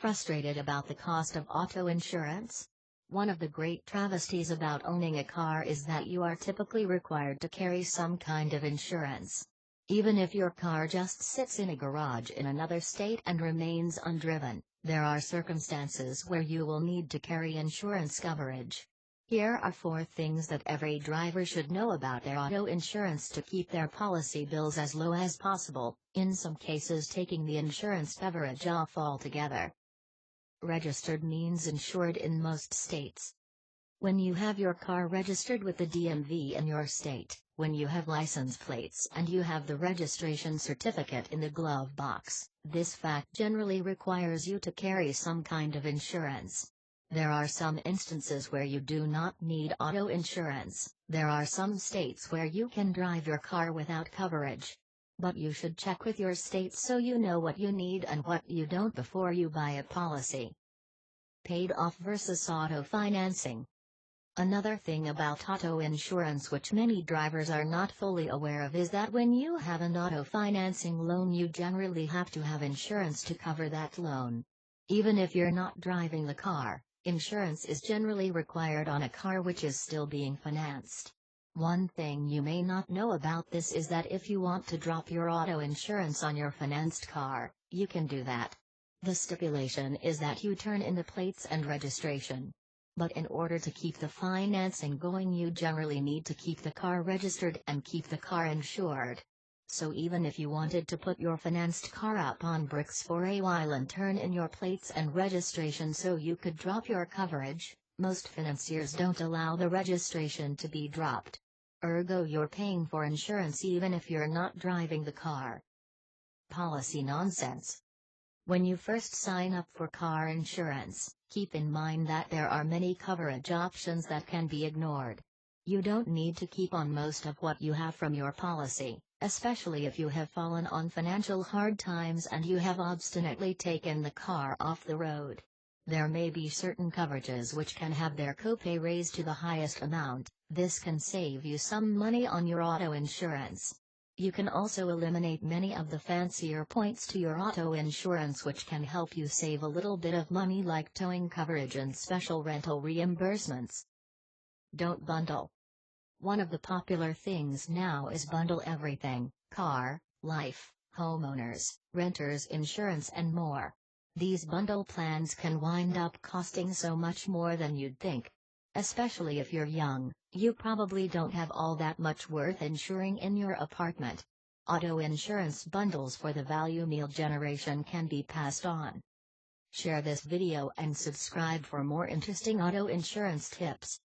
Frustrated about the cost of auto insurance? One of the great travesties about owning a car is that you are typically required to carry some kind of insurance. Even if your car just sits in a garage in another state and remains undriven, there are circumstances where you will need to carry insurance coverage. Here are 4 things that every driver should know about their auto insurance to keep their policy bills as low as possible, in some cases taking the insurance coverage off altogether. Registered means insured in most states. When you have your car registered with the DMV in your state, when you have license plates and you have the registration certificate in the glove box, this fact generally requires you to carry some kind of insurance. There are some instances where you do not need auto insurance. There are some states where you can drive your car without coverage. But you should check with your state so you know what you need and what you don't before you buy a policy. Paid off versus auto financing. Another thing about auto insurance which many drivers are not fully aware of is that when you have an auto financing loan, you generally have to have insurance to cover that loan. Even if you're not driving the car, insurance is generally required on a car which is still being financed. One thing you may not know about this is that if you want to drop your auto insurance on your financed car, you can do that. The stipulation is that you turn in the plates and registration. But in order to keep the financing going, you generally need to keep the car registered and keep the car insured. So even if you wanted to put your financed car up on bricks for a while and turn in your plates and registration so you could drop your coverage, most financiers don't allow the registration to be dropped. Ergo, you're paying for insurance even if you're not driving the car. Policy nonsense. When you first sign up for car insurance, keep in mind that there are many coverage options that can be ignored. You don't need to keep on most of what you have from your policy, especially if you have fallen on financial hard times and you have obstinately taken the car off the road. There may be certain coverages which can have their copay raised to the highest amount. This can save you some money on your auto insurance. You can also eliminate many of the fancier points to your auto insurance which can help you save a little bit of money, like towing coverage and special rental reimbursements. Don't bundle. One of the popular things now is bundle everything: car, life, homeowners, renters insurance and more. These bundle plans can wind up costing so much more than you'd think. Especially if you're young, you probably don't have all that much worth insuring in your apartment. Auto insurance bundles for the value meal generation can be passed on. Share this video and subscribe for more interesting auto insurance tips.